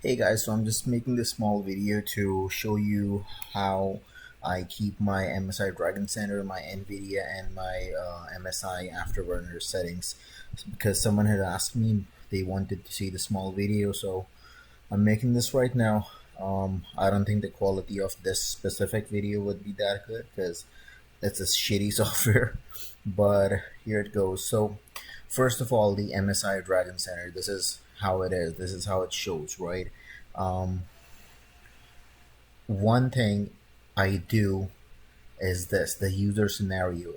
Hey guys, so I'm just making this small video to show you how I keep my MSI Dragon Center, my Nvidia, and my MSI Afterburner settings because someone had asked me they wanted to see the small video, so I'm making this right now. I don't think the quality of this specific video would be that good because it's a shitty software, but here it goes. So first of all, the MSI Dragon Center, this is how it is. This is how it shows, right? Um, One thing I do is this: the user scenario.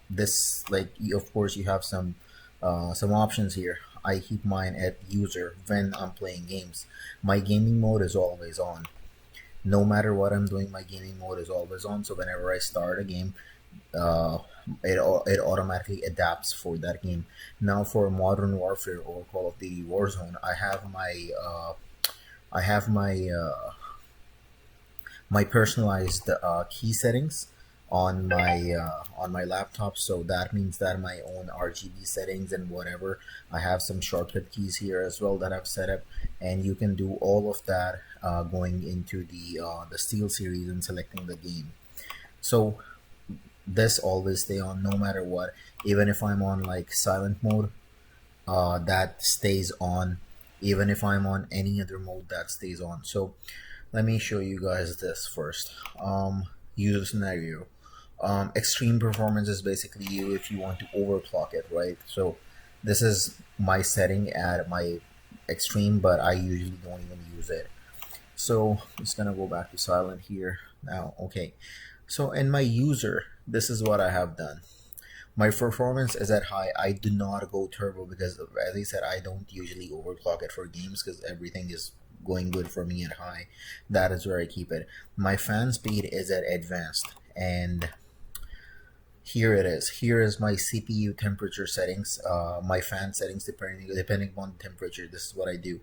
This, like, of course, you have some options here. I keep mine at user when I'm playing games. My gaming mode is always on. No matter what I'm doing, my gaming mode is always on. So whenever I start a game, uh, it automatically adapts for that game. Now for Modern Warfare or Call of Duty Warzone, I have my personalized key settings on my laptop. So that means that my own RGB settings and whatever. I have some shortcut keys here as well that I've set up, and you can do all of that going into the Steel series and selecting the game. So this always stay on no matter what. Even if I'm on like silent mode, that stays on. Even if I'm on any other mode, that stays on. So let me show you guys this first. User scenario. Extreme performance is basically you if you want to overclock it, right? So this is my setting at my extreme, but I usually don't even use it. So I'm just gonna go back to silent here now. Okay, so in my user, this is what I have done. My performance is at high. I do not go turbo because, as I said, I don't usually overclock it for games because everything is going good for me at high. That is where I keep it. My fan speed is at advanced, and here it is. Here is my CPU temperature settings, my fan settings depending upon the temperature. This is what I do.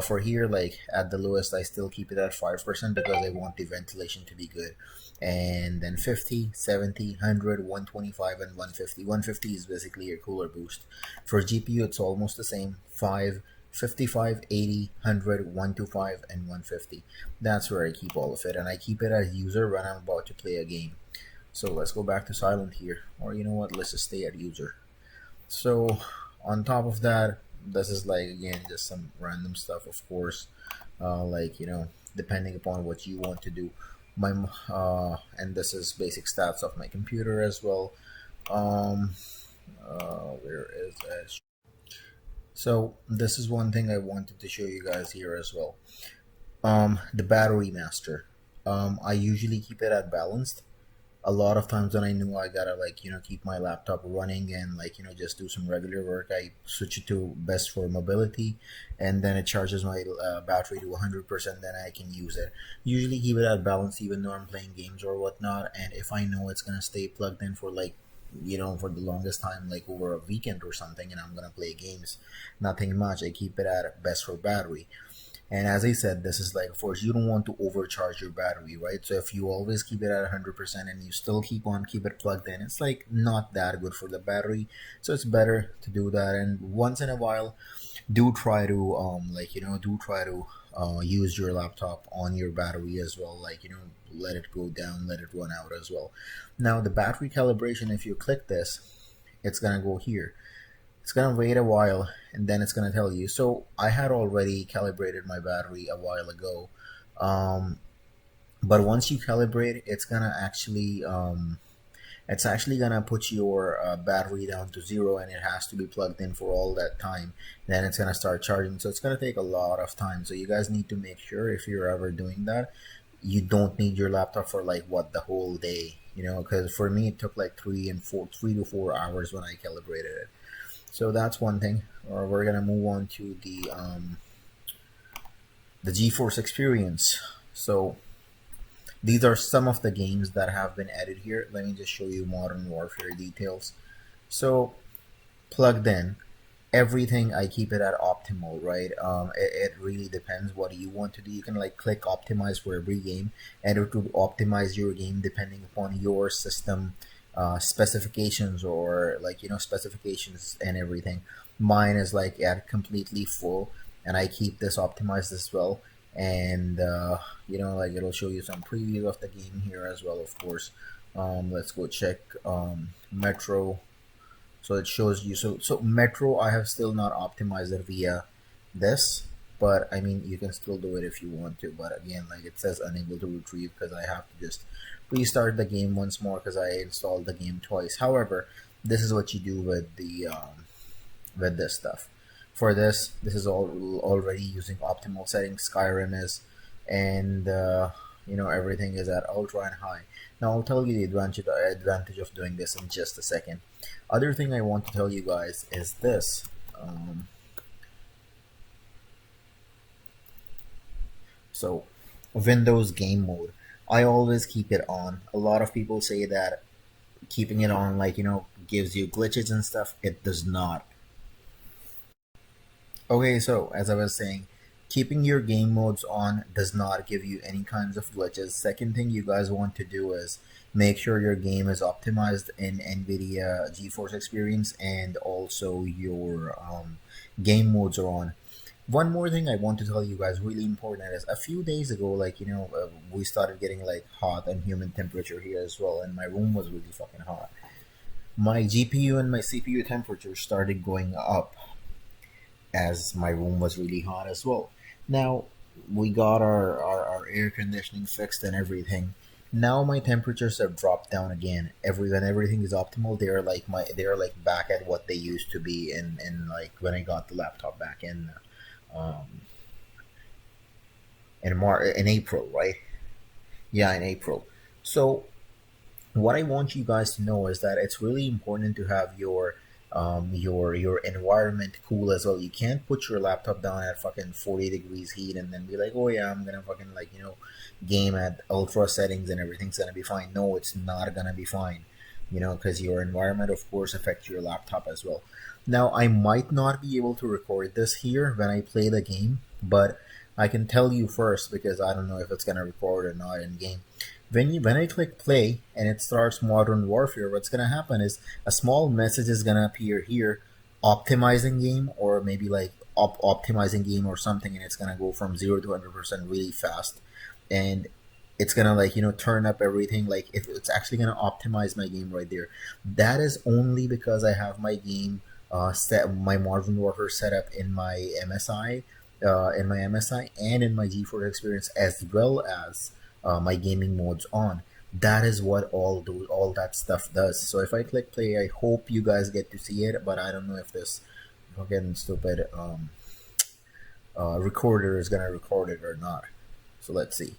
For here, like at the lowest, I still keep it at 5% because I want the ventilation to be good. And then 50, 70, 100, 125, and 150. 150 is basically your cooler boost. For GPU, it's almost the same. 5, 55, 80, 100, 125, and 150. That's where I keep all of it. And I keep it as user when I'm about to play a game. So let's go back to silent here, or you know what, let's just stay at user. So on top of that, this is like, again, just some random stuff, of course, like, depending upon what you want to do. My and this is basic stats of my computer as well. um where is it? So this is one thing I wanted to show you guys here as well. The battery master, I usually keep it at balanced. A lot of times when I knew I gotta, like, keep my laptop running and, like, just do some regular work, I switch it to best for mobility, and then it charges my battery to 100%. Then I can use it. Usually keep it at balance even though I'm playing games or whatnot. And if I know it's gonna stay plugged in for, like, for the longest time, like over a weekend or something, and I'm gonna play games, nothing much, I keep it at best for battery. And as I said, this is like, of course, you don't want to overcharge your battery, right? So if you always keep it at 100% and you still keep it plugged in, it's like not that good for the battery. So it's better to do that. And once in a while, do try to use your laptop on your battery as well. Like, let it go down, let it run out as well. Now the battery calibration, if you click this, it's gonna go here. It's gonna wait a while, and then it's gonna tell you. So I had already calibrated my battery a while ago, um, but once you calibrate, it's actually gonna put your battery down to zero, and it has to be plugged in for all that time. Then it's gonna start charging, so it's gonna take a lot of time. So you guys need to make sure, if you're ever doing that, you don't need your laptop for, like, what, the whole day. Because for me it took like 3 to 4 hours when I calibrated it. So that's one thing. Or we're gonna move on to the Geforce Experience. So these are some of the games that have been added here. Let me just show you Modern Warfare details. So plugged in, everything I keep it at optimal, right? It really depends what you want to do. You can, like, click optimize for every game, and it will optimize your game depending upon your system specifications, or, like, specifications and everything. Mine is like at completely full, and I keep this optimized as well. and like it'll show you some previews of the game here as well, of course. Let's go check Metro. So it shows you, so Metro, I have still not optimized it via this, but I mean you can still do it if you want to, but again, like it says unable to retrieve because I have to just restart the game once more because I installed the game twice. However, this is what you do with the with this stuff. For this is all already using optimal settings. Skyrim is, and everything is at ultra and high. Now I'll tell you the advantage of doing this in just a second. Other thing I want to tell you guys is this. So Windows game mode, I always keep it on. A lot of people say that keeping it on, like, gives you glitches and stuff. It does not. Okay, so as I was saying, keeping your game modes on does not give you any kinds of glitches. Second thing you guys want to do is make sure your game is optimized in Nvidia Geforce Experience, and also your game modes are on. One more thing I want to tell you guys, really important, is a few days ago, like, we started getting like hot and humid temperature here as well, and my room was really fucking hot. My GPU and my CPU temperature started going up as my room was really hot as well. Now we got our air conditioning fixed and everything. Now my temperatures have dropped down again. When everything is optimal, they're like back at what they used to be in like when I got the laptop back um in April, right? Yeah, in April. So what I want you guys to know is that it's really important to have your environment cool as well. You can't put your laptop down at fucking 40 degrees heat and then be like, oh yeah, I'm gonna fucking like game at ultra settings and everything's gonna be fine. No, it's not gonna be fine. Because your environment, of course, affects your laptop as well. Now, I might not be able to record this here when I play the game, but I can tell you first because I don't know if it's gonna record or not in game. When I click play and it starts Modern Warfare, what's gonna happen is a small message is gonna appear here, optimizing game, or maybe like optimizing game or something, and it's gonna go from 0 to 100% really fast, and it's gonna like turn up everything, like if it's actually gonna optimize my game right there. That is only because I have my game set, my Modern Warfare set up in my MSI, and in my G4 Experience, as well as my gaming modes on. That is what all that stuff does. So if I click play, I hope you guys get to see it, but I don't know if this fucking stupid recorder is gonna record it or not. So let's see.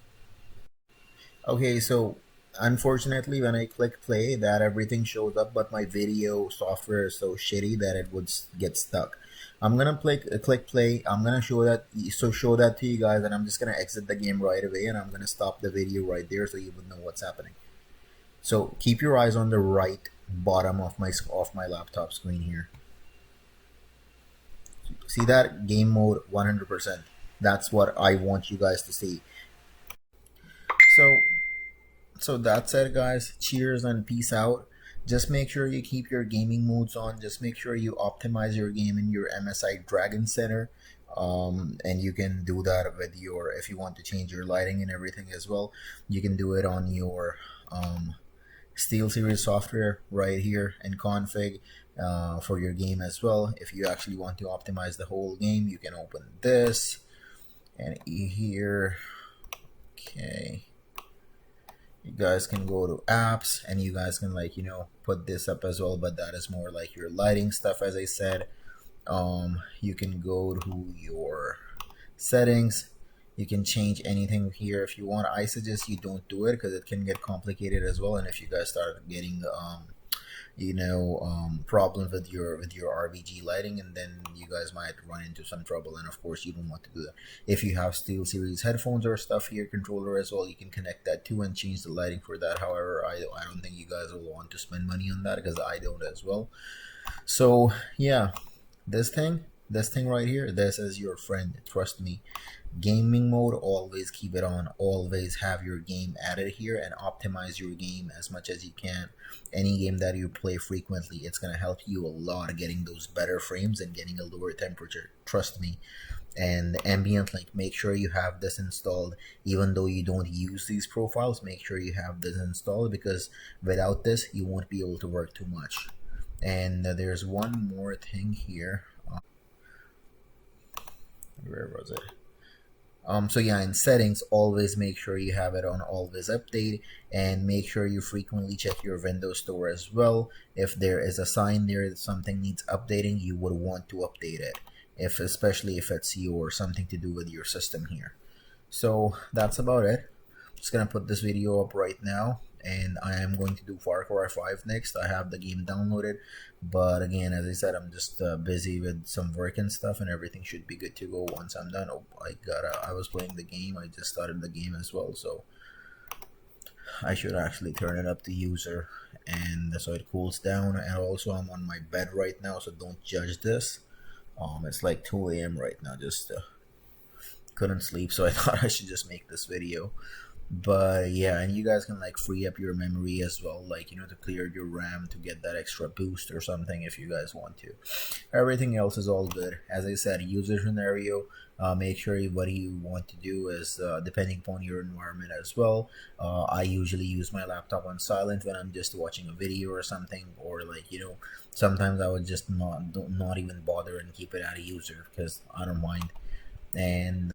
Okay, so unfortunately, when I click play, that everything shows up, but my video software is so shitty that it would get stuck. I'm gonna click play. I'm gonna show that to you guys, and I'm just gonna exit the game right away, and I'm gonna stop the video right there so you would know what's happening. So keep your eyes on the right bottom of my laptop screen here. See that game mode 100%. That's what I want you guys to see. So that's it, guys. Cheers and peace out. Just make sure you keep your gaming modes on. Just make sure you optimize your game in your MSI Dragon Center. And you can do that with your, if you want to change your lighting and everything as well, you can do it on your SteelSeries software right here in config for your game as well. If you actually want to optimize the whole game, you can open this and here. Okay, you guys can go to apps and you guys can like put this up as well, but that is more like your lighting stuff, as I said. You can go to your settings, you can change anything here if you want. I suggest you don't do it because it can get complicated as well, and if you guys start getting problems with your RBG lighting, and then you guys might run into some trouble, and of course you don't want to do that. If you have SteelSeries headphones or stuff here, controller as well, you can connect that too and change the lighting for that. However, I don't think you guys will want to spend money on that because I don't as well. So yeah, this thing right here, this is your friend, trust me. Gaming mode, always keep it on. Always have your game added here and optimize your game as much as you can. Any game that you play frequently, it's going to help you a lot getting those better frames and getting a lower temperature. Trust me. And ambient link, make sure you have this installed. Even though you don't use these profiles, make sure you have this installed, because without this you won't be able to work too much. And there's one more thing here. Where was it? So yeah, in settings, always make sure you have it on always update, and make sure you frequently check your Windows Store as well. If there is a sign there that something needs updating, you would want to update it, if especially if it's you or something to do with your system here. So that's about it. Just gonna put this video up right now, and I am going to do Far Cry 5 next. I have the game downloaded, but again, as I said, I'm just busy with some work and stuff, and everything should be good to go once I'm done. Oh, I was playing the game. I just started the game as well, so I should actually turn it up to user, and so it cools down. And also, I'm on my bed right now, so don't judge this. It's like 2 a.m. right now. Just couldn't sleep, so I thought I should just make this video. But yeah, and you guys can like free up your memory as well, like, you know, to clear your RAM to get that extra boost or something if you guys want to. Everything else is all good. As I said, user scenario, make sure what you want to do is depending upon your environment as well. I usually use my laptop on silent when I'm just watching a video or something, or like, you know, sometimes I would just not even bother and keep it at a user because I don't mind. And